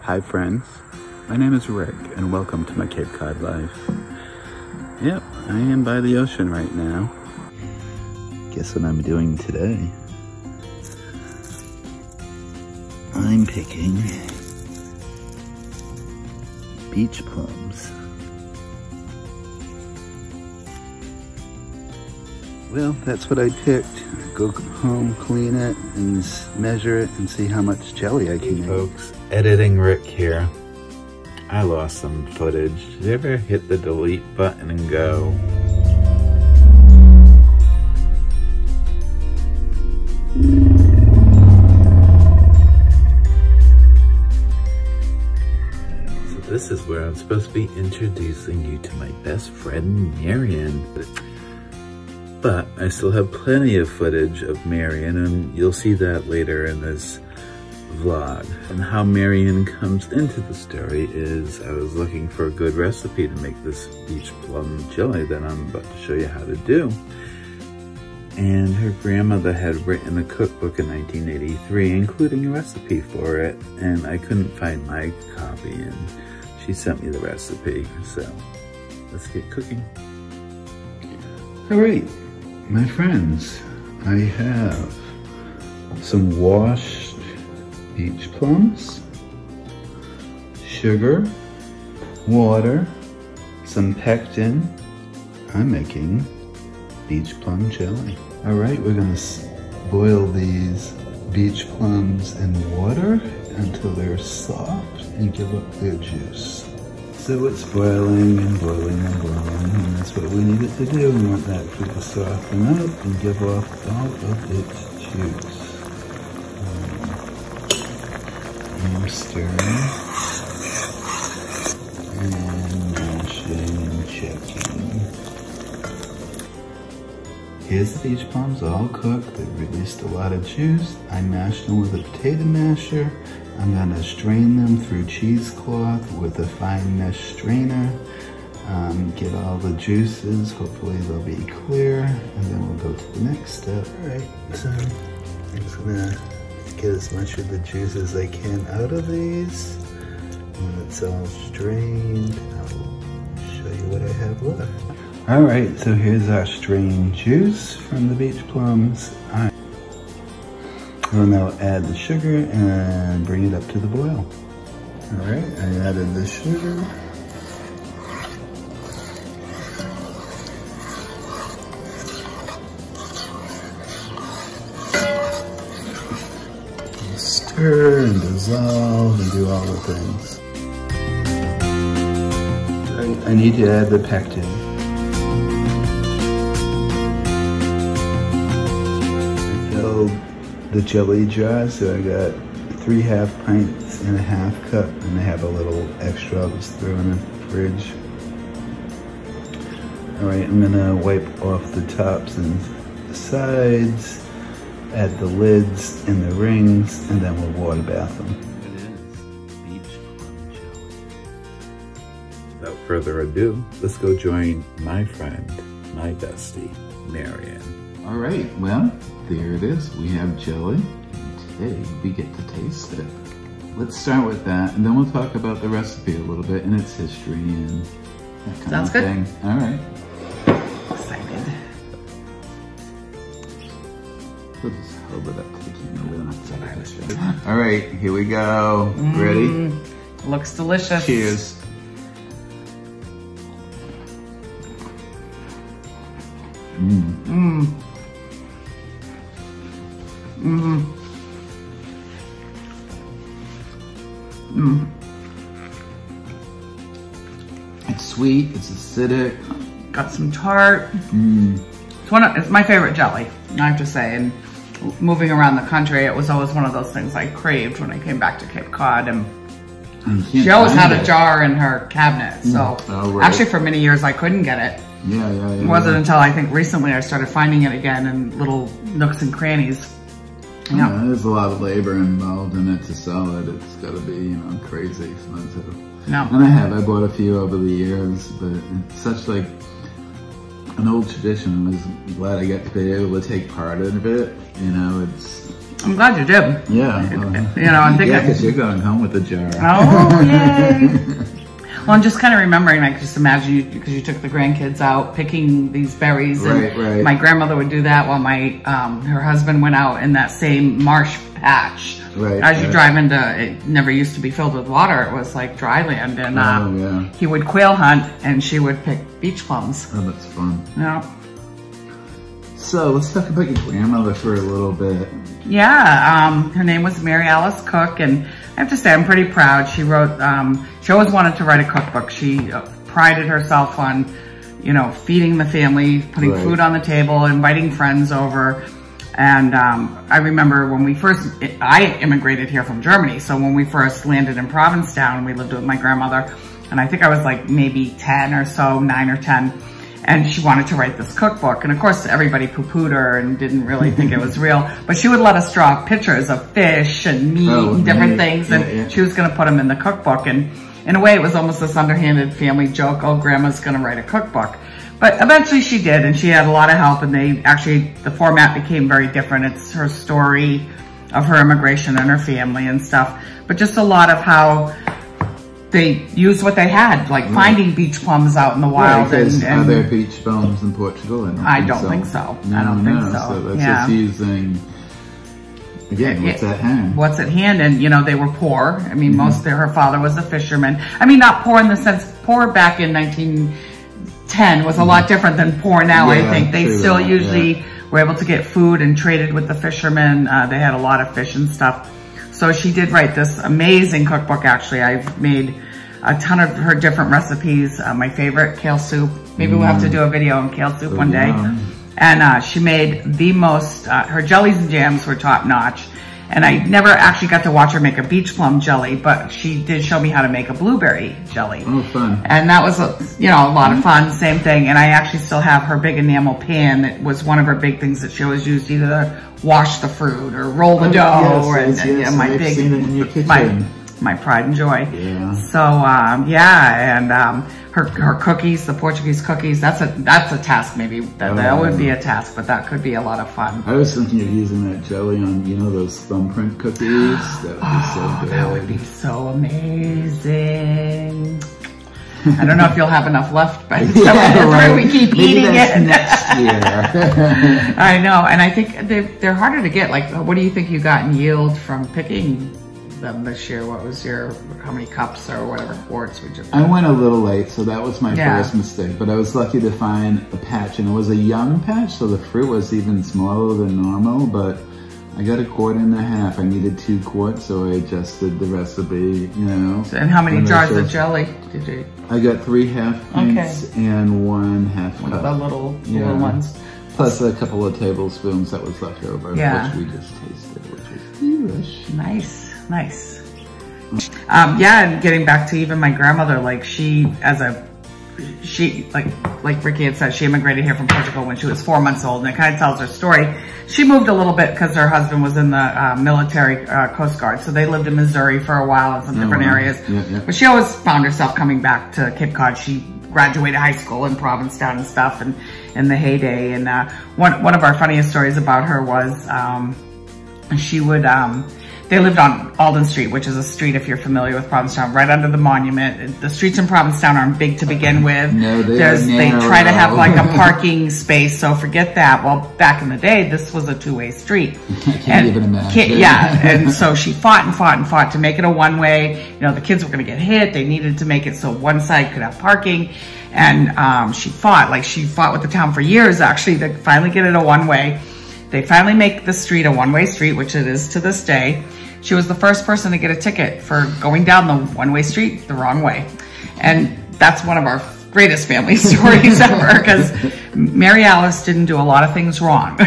Hi friends, my name is Rick and welcome to my Cape Cod life. Yep, I am by the ocean right now. Guess what I'm doing today? I'm picking beach plums. Well, that's what I picked. Go home, clean it, and measure it and see how much jelly I can make. Folks, editing Rick here. I lost some footage. Did you ever hit the delete button and go? So this is where I'm supposed to be introducing you to my best friend, Marion. But I still have plenty of footage of Marion, and you'll see that later in this vlog. And how Marion comes into the story is I was looking for a good recipe to make this beach plum jelly that I'm about to show you how to do. And her grandmother had written a cookbook in 1983, including a recipe for it, and I couldn't find my copy, and she sent me the recipe. So let's get cooking. All right. My friends, I have some washed beach plums, sugar, water, some pectin. I'm making beach plum jelly. All right, we're gonna boil these beach plums in water until they're soft and give up their juice. So it's boiling and boiling and boiling, and that's what we need it to do. We want that fruit to soften up and give off all of its juice. I'm stirring and mashing and checking. Here's the beach plums all cooked. They released a lot of juice. I mashed them with a potato masher. I'm gonna strain them through cheesecloth with a fine mesh strainer. Get all the juices, hopefully they'll be clear, and then we'll go to the next step. All right, so I'm just gonna get as much of the juice as I can out of these. When it's all strained, I'll show you what I have left. All right, so here's our strained juice from the beach plums. We'll now add the sugar and bring it up to the boil. All right, I added the sugar. Stir and dissolve and do all the things. I need to add the pectin. I filled the jelly jar, so I got 3 half pints and a half cup, and I have a little extra I'll just throw in the fridge. All right, I'm gonna wipe off the tops and the sides, add the lids and the rings, and then we'll water bath them. It is beach plum jelly. Without further ado, let's go join my friend, my bestie, Marion. All right, well, there it is. We have jelly, and today we get to taste it. Let's start with that, and then we'll talk about the recipe a little bit and its history and that kind of thing. Sounds good. All right. Excited. We'll just hold it up to the camera. We don't have to take a picture. All right, here we go. Ready? Looks delicious. Cheers. It's sweet, it's acidic. Got some tart. It's my favorite jelly, I have to say. And moving around the country, it was always one of those things I craved when I came back to Cape Cod. And she always had a jar in her cabinet. So actually for many years I couldn't get it. It wasn't until I think recently I started finding it again in little nooks and crannies. Yeah, there's a lot of labor involved in it to sell it. It's got to be, you know, crazy expensive. No. And I bought a few over the years, but it's such like an old tradition. I was glad I got to be able to take part of it. You know, it's I'm glad you did. Yeah. You know, I'm thinking. Yeah, because you're going home with a jar. Oh, yay. Well, I'm just kind of remembering, like, just imagine you, because you took the grandkids out picking these berries. And right. My grandmother would do that while her husband went out in that same marsh patch. Right. As you drive into, it never used to be filled with water. It was like dry land. And he would quail hunt and she would pick beach plums. Oh, that's fun. Yeah. So let's talk about your grandmother for a little bit. Yeah, her name was Mary Alice Cook, and I have to say I'm pretty proud. She wrote, she always wanted to write a cookbook. She prided herself on, you know, feeding the family, putting food on the table, inviting friends over. And I remember when I immigrated here from Germany. So when we first landed in Provincetown, we lived with my grandmother, and I think I was like maybe 10 or so, 9 or 10. And she wanted to write this cookbook. And of course, everybody poo-pooed her and didn't really think it was real. But she would let us draw pictures of fish and meat and different things. And she was going to put them in the cookbook. And in a way, it was almost this underhanded family joke. Oh, grandma's going to write a cookbook. But eventually she did. And she had a lot of help. And the format became very different. It's her story of her immigration and her family and stuff. But just a lot of how they used what they had, like finding beach plums out in the wild. And are there beach plums in Portugal? I don't think so. I don't think so. So that's just using, again, what's at hand. What's at hand, and you know, they were poor. I mean, her father was a fisherman. I mean, not poor in the sense, poor back in 1910 was a lot different than poor now, I think. They still usually were able to get food and traded with the fishermen. They had a lot of fish and stuff. So she did write this amazing cookbook, actually. I've made a ton of her different recipes. My favorite, kale soup. Maybe we'll have to do a video on kale soup one day. And she made the most, her jellies and jams were top notch. And I never actually got to watch her make a beach plum jelly, but she did show me how to make a blueberry jelly. Oh, fun. And that was, a lot of fun, same thing. And I actually still have her big enamel pan. That was one of her big things that she always used, either to wash the fruit or roll the dough. My pride and joy. Yeah. So, her cookies, the Portuguese cookies, that's a task maybe. That would be a task, but that could be a lot of fun. I was thinking of using that jelly on, those thumbprint cookies. That would be so good. That would be so amazing. I don't know if you'll have enough left by the time we keep eating it. Next year. I know, and I think they're harder to get. Like, what do you think you got in yield from picking them this year? What was how many cups or whatever quarts we just? I went a little late, so that was my first mistake. But I was lucky to find a patch, and it was a young patch, so the fruit was even smaller than normal. But I got 1.5 quarts. I needed 2 quarts, so I adjusted the recipe. And how many jars of jelly did you? I got 3 half pints and 1 half cup. One of the little ones. Plus a couple of tablespoons that was left over, which we just tasted, which was delish. Nice. And getting back to even my grandmother, like like Ricky had said, she immigrated here from Portugal when she was 4 months old, and it kind of tells her story. She moved a little bit because her husband was in the military Coast Guard, so they lived in Missouri for a while in some different areas. But she always found herself coming back to Cape Cod. She graduated high school in Provincetown and stuff, and in the heyday. And one of our funniest stories about her was she would they lived on Alden Street, which is a street, if you're familiar with Provincetown, right under the monument. The streets in Provincetown aren't big to begin with. No, they try to have like a parking space, so forget that. Well, back in the day, this was a two-way street. I can't even imagine. And so she fought to make it a one-way. The kids were gonna get hit. They needed to make it so one side could have parking. And she fought with the town for years, actually, to finally get it a one-way. They finally make the street a one-way street, which it is to this day. She was the first person to get a ticket for going down the one-way street the wrong way. And that's one of our greatest family stories ever, because Mary Alice didn't do a lot of things wrong.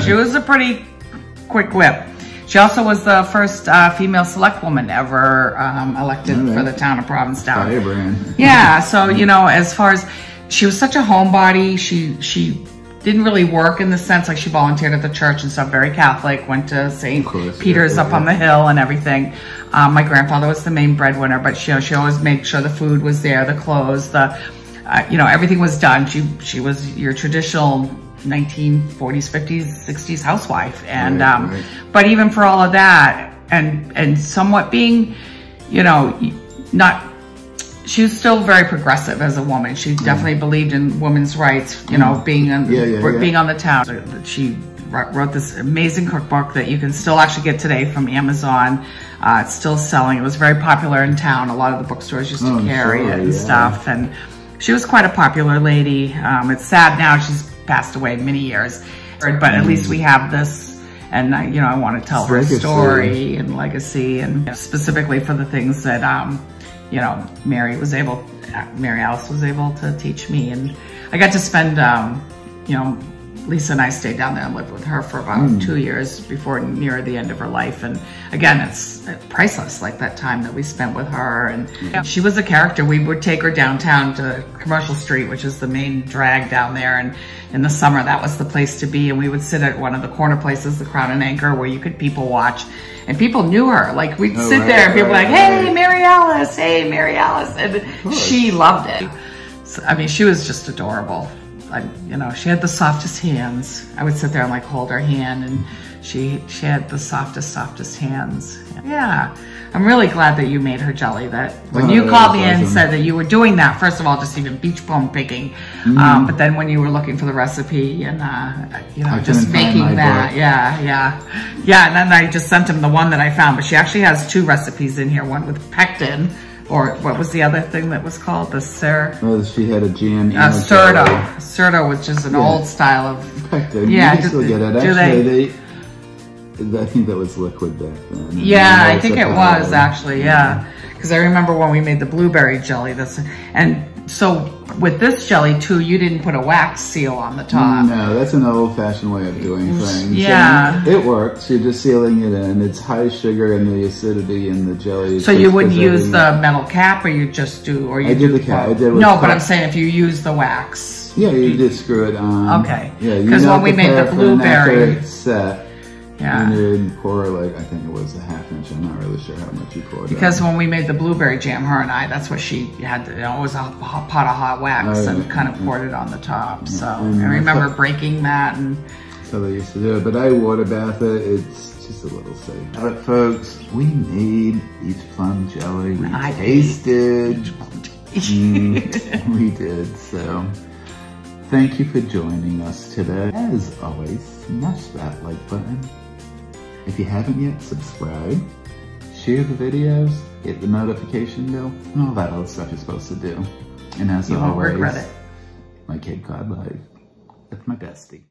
She was a pretty quick whip. She also was the first female select woman ever elected for the town of Provincetown. Firebrand. Yeah, so, as far as, she was such a homebody, she didn't really work in the sense, like she volunteered at the church and stuff, very Catholic, went to St. Peter's up on the hill and everything. My grandfather was the main breadwinner, but she always made sure the food was there, the clothes, everything was done. She was your traditional 1940s, 50s, 60s housewife. And, but even for all of that, and somewhat being, you know, she was still very progressive as a woman. She definitely believed in women's rights, you know, being on the town. She wrote this amazing cookbook that you can still actually get today from Amazon. It's still selling. It was very popular in town. A lot of the bookstores used to carry it and stuff. And she was quite a popular lady. It's sad now, she's passed away many years, but at least we have this. And you know, I want to tell her story and legacy, and specifically for the things that, you know, Mary Alice was able to teach me. And I got to spend, you know, Lisa and I stayed down there and lived with her for about 2 years before near the end of her life. And again, it's priceless, like that time that we spent with her. And she was a character. We would take her downtown to Commercial Street, which is the main drag down there. And in the summer, that was the place to be. And we would sit at one of the corner places, the Crown and Anchor, where you could people watch. And people knew her. Like, we'd sit there and people were like, hey, Mary Alice, hey, Mary Alice. And she loved it. So, I mean, she was just adorable. You know, she had the softest hands. I would sit there and like hold her hand, and she had the softest hands. Yeah, I'm really glad that you made her jelly. That when you called me and said that you were doing that, first of all, just even beach plum picking, but then when you were looking for the recipe and you know, just making that, yeah, and then I just sent him the one that I found. But she actually has 2 recipes in here, one with pectin. Or what was the other thing that was called? The she had a jam. Surdo, which is an old style of. Pectin. Yeah, you can still get it. Actually, I think that was liquid back then. Yeah, I think it was actually. Yeah, because I remember when we made the blueberry jelly. And so with this jelly too, you didn't put a wax seal on the top. No, that's an old-fashioned way of doing things. Yeah, and it works. You're just sealing it in. It's high sugar and the acidity in the jelly. So you wouldn't use the metal cap, or you just do, or you? I did the cap. I did. No, but I'm saying if you use the wax. Yeah, you did screw it on. Okay. Yeah, because when we made the blueberry set. Yeah. And you pour, like, I think it was a ½ inch. I'm not really sure how much you poured. Because when we made the blueberry jam, her and I, that's what she had. It was a pot of hot wax and kind of poured it on the top. So I remember breaking that. And so they used to do it. But I water bath it. It's just a little safe. But folks, we made beach plum jelly. We tasted. We did. So thank you for joining us today. As always, smash that like button. If you haven't yet, subscribe, share the videos, hit the notification bell, and all that other stuff you're supposed to do. And as always, you won't regret it. My Cape Cod life. That's my bestie.